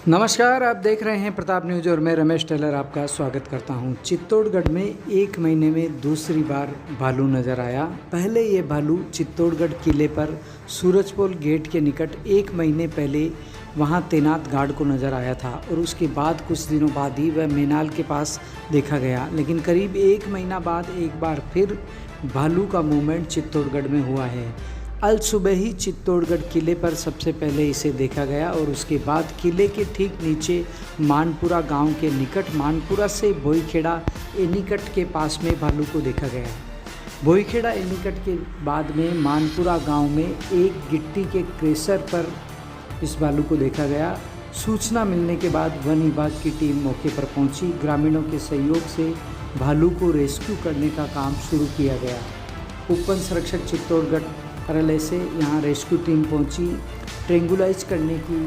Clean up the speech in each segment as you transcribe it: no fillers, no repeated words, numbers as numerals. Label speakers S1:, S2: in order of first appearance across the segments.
S1: नमस्कार, आप देख रहे हैं प्रताप न्यूज और मैं रमेश टेलर आपका स्वागत करता हूं। चित्तौड़गढ़ में एक महीने में दूसरी बार भालू नज़र आया। पहले ये भालू चित्तौड़गढ़ किले पर सूरजपोल गेट के निकट एक महीने पहले वहां तैनात गार्ड को नज़र आया था और उसके बाद कुछ दिनों बाद ही वह मेनाल के पास देखा गया। लेकिन करीब एक महीना बाद एक बार फिर भालू का मूवमेंट चित्तौड़गढ़ में हुआ है। अल सुबह ही चित्तौड़गढ़ किले पर सबसे पहले इसे देखा गया और उसके बाद किले के ठीक नीचे मानपुरा गांव के निकट मानपुरा से बोईखेड़ा एनीकट के पास में भालू को देखा गया। बोईखेड़ा एनीकट के बाद में मानपुरा गांव में एक गिट्टी के क्रेशर पर इस भालू को देखा गया। सूचना मिलने के बाद वन विभाग की टीम मौके पर पहुंची। ग्रामीणों के सहयोग से भालू को रेस्क्यू करने का काम शुरू किया गया। उप वन संरक्षक चित्तौड़गढ़ कार्यालय से यहाँ रेस्क्यू टीम पहुंची। ट्रेंगुलाइज करने की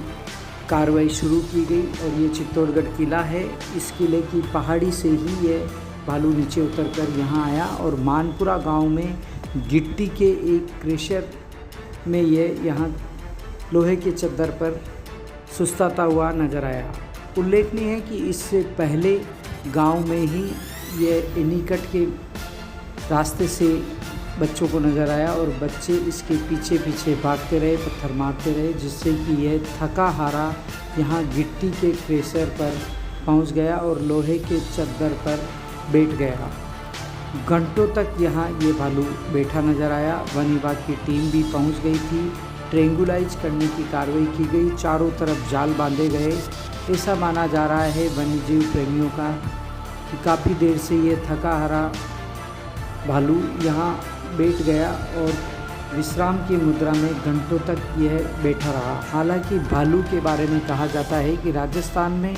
S1: कार्रवाई शुरू की गई और ये चित्तौड़गढ़ किला है। इस किले की पहाड़ी से ही ये भालू नीचे उतरकर यहाँ आया और मानपुरा गांव में गिट्टी के एक क्रेशर में ये यहाँ लोहे के चद्दर पर सुस्ताता हुआ नजर आया। उल्लेखनीय है कि इससे पहले गांव में ही ये एनीकट के रास्ते से बच्चों को नज़र आया और बच्चे इसके पीछे पीछे भागते रहे, पत्थर मारते रहे, जिससे कि यह थका हारा यहाँ गिट्टी के क्रेशर पर पहुँच गया और लोहे के चद्दर पर बैठ गया। घंटों तक यहाँ ये भालू बैठा नज़र आया। वन विभाग की टीम भी पहुँच गई थी। ट्रेंगुलाइज करने की कार्रवाई की गई। चारों तरफ जाल बांधे गए। ऐसा माना जा रहा है वन्यजीव प्रेमियों का कि काफ़ी देर से ये थका हारा भालू यहाँ बैठ गया और विश्राम की मुद्रा में घंटों तक यह बैठा रहा। हालांकि भालू के बारे में कहा जाता है कि राजस्थान में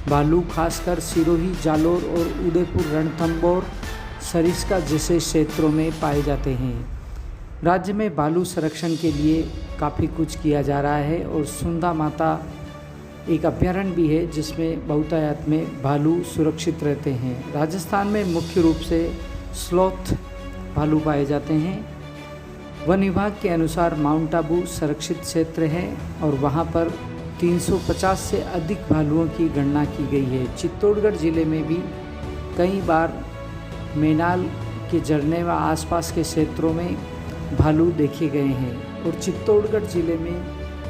S1: भालू खासकर सिरोही, जालोर और उदयपुर, रणथंभौर, सरिस्का जैसे क्षेत्रों में पाए जाते हैं। राज्य में भालू संरक्षण के लिए काफ़ी कुछ किया जा रहा है और सुंदा माता एक अभयारण्य भी है जिसमें बहुतायत में भालू सुरक्षित रहते हैं। राजस्थान में मुख्य रूप से स्लॉथ भालू पाए जाते हैं। वन विभाग के अनुसार माउंट आबू संरक्षित क्षेत्र है और वहां पर 350 से अधिक भालुओं की गणना की गई है। चित्तौड़गढ़ जिले में भी कई बार मेनाल के झरने व आसपास के क्षेत्रों में भालू देखे गए हैं और चित्तौड़गढ़ जिले में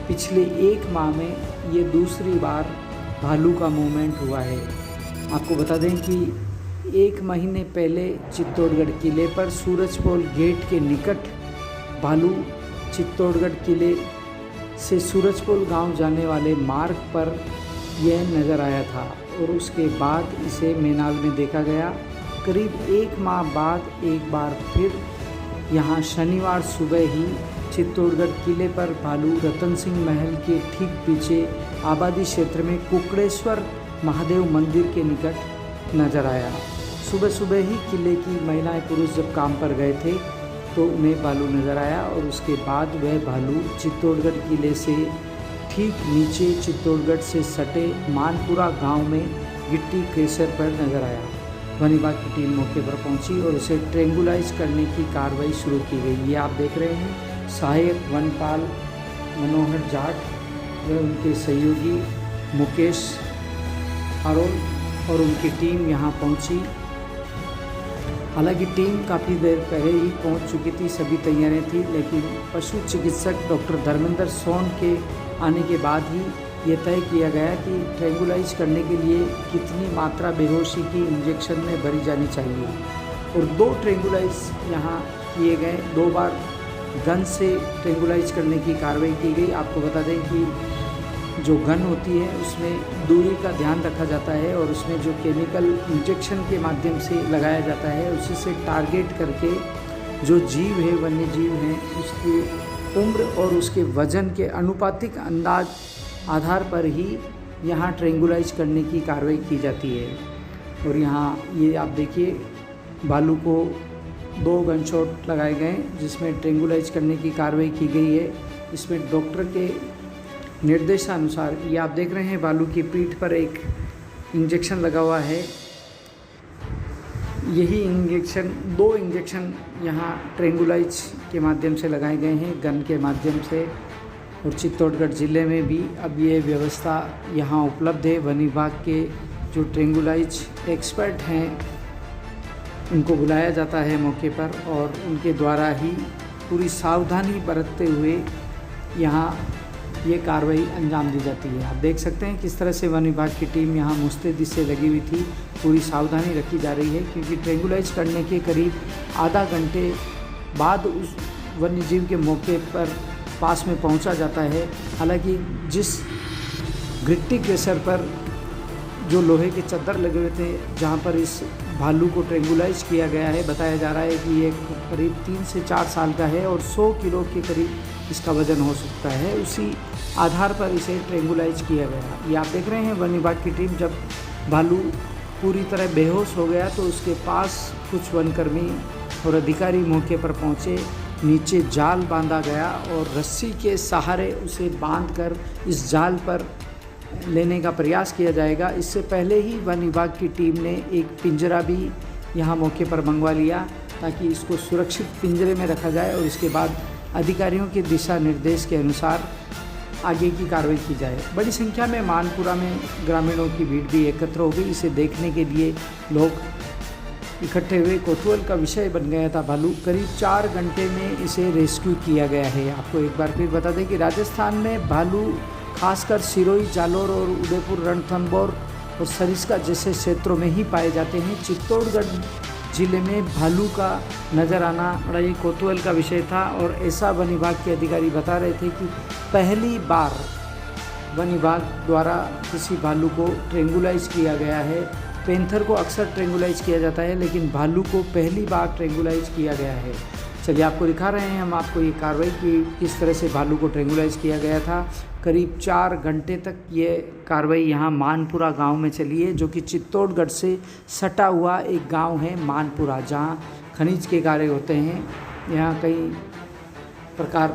S1: पिछले एक माह में ये दूसरी बार भालू का मूवमेंट हुआ है। आपको बता दें कि एक महीने पहले चित्तौड़गढ़ किले पर सूरजपोल गेट के निकट भालू चित्तौड़गढ़ किले से सूरजपोल गांव जाने वाले मार्ग पर यह नज़र आया था और उसके बाद इसे मेनाल में देखा गया। करीब एक माह बाद एक बार फिर यहां शनिवार सुबह ही चित्तौड़गढ़ किले पर भालू रतन सिंह महल के ठीक पीछे आबादी क्षेत्र में कुकड़ेश्वर महादेव मंदिर के निकट नज़र आया। सुबह सुबह ही किले की महिलाएं पुरुष जब काम पर गए थे तो उन्हें भालू नज़र आया और उसके बाद वह भालू चित्तौड़गढ़ किले से ठीक नीचे चित्तौड़गढ़ से सटे मानपुरा गांव में गिट्टी क्रेशर पर नज़र आया। वन विभाग की टीम मौके पर पहुंची और उसे ट्रेंगुलाइज करने की कार्रवाई शुरू की गई। ये आप देख रहे हैं सहायक वनपाल मनोहर जाट व उनके सहयोगी मुकेश आरोल और उनकी टीम यहाँ पहुंची। हालांकि टीम काफ़ी देर पहले ही पहुंच चुकी थी, सभी तैयारियां थी, लेकिन पशु चिकित्सक डॉक्टर धर्मेंद्र सोन के आने के बाद ही ये तय किया गया कि ट्रेंगुलाइज करने के लिए कितनी मात्रा बेहोशी की इंजेक्शन में भरी जानी चाहिए और 2 ट्रेंगुलाइज यहाँ किए गए। 2 बार गन से ट्रेंगुलाइज करने की कार्रवाई की गई। आपको बता दें कि जो गन होती है उसमें दूरी का ध्यान रखा जाता है और उसमें जो केमिकल इंजेक्शन के माध्यम से लगाया जाता है उसी से टारगेट करके जो जीव है, वन्य जीव हैं, उसकी उम्र और उसके वजन के अनुपातिक अंदाज आधार पर ही यहाँ ट्रेंगुलाइज करने की कार्रवाई की जाती है। और यहाँ ये आप देखिए भालू को 2 गन शॉट लगाए गए जिसमें ट्रेंगुलाइज करने की कार्रवाई की गई है। इसमें डॉक्टर के निर्देशानुसार ये आप देख रहे हैं भालू की पीठ पर एक इंजेक्शन लगा हुआ है। यही इंजेक्शन 2 इंजेक्शन यहाँ ट्रेंगुलाइज के माध्यम से लगाए गए हैं, गन के माध्यम से। और चित्तौड़गढ़ ज़िले में भी अब ये व्यवस्था यहाँ उपलब्ध है। वन विभाग के जो ट्रेंगुलाइज एक्सपर्ट हैं उनको बुलाया जाता है मौके पर और उनके द्वारा ही पूरी सावधानी बरतते हुए यहाँ ये कार्रवाई अंजाम दी जाती है। आप देख सकते हैं किस तरह से वन विभाग की टीम यहाँ मुस्तैदी से लगी हुई थी। पूरी सावधानी रखी जा रही है क्योंकि ट्रेंगुलाइज करने के करीब आधा घंटे बाद उस वन्यजीव के मौके पर पास में पहुंचा जाता है। हालांकि जिस गिट्टी क्रेशर पर जो लोहे के चद्दर लगे हुए थे जहां पर इस भालू को ट्रेंगुलाइज किया गया है, बताया जा रहा है कि ये करीब 3 से 4 साल का है और 100 किलो के करीब इसका वज़न हो सकता है। उसी आधार पर इसे ट्रेंगुलाइज किया गया। ये आप देख रहे हैं वन विभाग की टीम जब भालू पूरी तरह बेहोश हो गया तो उसके पास कुछ वनकर्मी और अधिकारी मौके पर पहुँचे। नीचे जाल बांधा गया और रस्सी के सहारे उसे बांधकर इस जाल पर लेने का प्रयास किया जाएगा। इससे पहले ही वन विभाग की टीम ने एक पिंजरा भी यहाँ मौके पर मंगवा लिया ताकि इसको सुरक्षित पिंजरे में रखा जाए और इसके बाद अधिकारियों के दिशा निर्देश के अनुसार आगे की कार्रवाई की जाए। बड़ी संख्या में मानपुरा में ग्रामीणों की भीड़ भी एकत्र हो गई। इसे देखने के लिए लोग इकट्ठे हुए। कौतूहल का विषय बन गया था भालू। करीब 4 घंटे में इसे रेस्क्यू किया गया है। आपको एक बार फिर बता दें कि राजस्थान में भालू खासकर सिरोही, जालोर और उदयपुर, रणथंभौर और सरिस्का जैसे क्षेत्रों में ही पाए जाते हैं। चित्तौड़गढ़ जिले में भालू का नज़र आना बड़ा ही कौतूहल का विषय था और ऐसा वन विभाग के अधिकारी बता रहे थे कि पहली बार वन विभाग द्वारा किसी भालू को ट्रेंगुलाइज किया गया है। पैंथर को अक्सर ट्रेंगुलाइज किया जाता है लेकिन भालू को पहली बार ट्रेंगुलाइज किया गया है। चलिए आपको दिखा रहे हैं हम आपको ये कार्रवाई की किस तरह से भालू को ट्रेंगुलाइज किया गया था। करीब 4 घंटे तक ये कार्रवाई यहाँ मानपुरा गांव में चली है जो कि चित्तौड़गढ़ से सटा हुआ एक गांव है मानपुरा, जहाँ खनिज के कार्य होते हैं। यहाँ कई प्रकार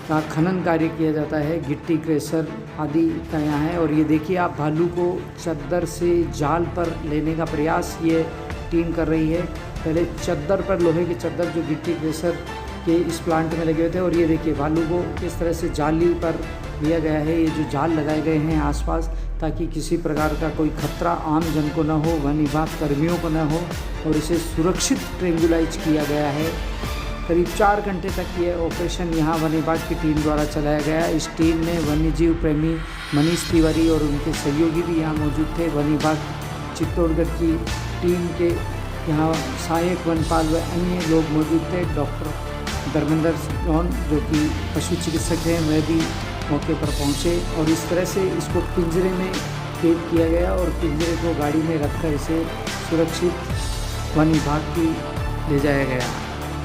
S1: का खनन कार्य किया जाता है, गिट्टी क्रेशर आदि का यहाँ है। और ये देखिए आप भालू को चद्दर से जाल पर लेने का प्रयास ये टीम कर रही है। पहले चद्दर पर लोहे के चद्दर जो गिट्टी क्रेशर के इस प्लांट में लगे हुए थे और ये देखिए भालू को किस तरह से जाली पर लिया गया है। ये जो जाल लगाए गए हैं आसपास ताकि किसी प्रकार का कोई खतरा आम जन को न हो, वन विभाग कर्मियों को न हो और इसे सुरक्षित ट्रेंगुलाइज किया गया है। करीब 4 घंटे तक ये ऑपरेशन यहाँ वन विभाग की टीम द्वारा चलाया गया। इस टीम में वन्यजीव प्रेमी मनीष तिवारी और उनके सहयोगी भी यहाँ मौजूद थे। वन विभाग चित्तौड़गढ़ की टीम के यहाँ सहायक वनपाल व अन्य लोग मौजूद थे। डॉक्टर धर्मेंद्र जॉन जो कि पशु चिकित्सक हैं वह भी मौके पर पहुँचे और इस तरह से इसको पिंजरे में कैद किया गया और पिंजरे को गाड़ी में रखकर इसे सुरक्षित वन विभाग की ले जाया गया।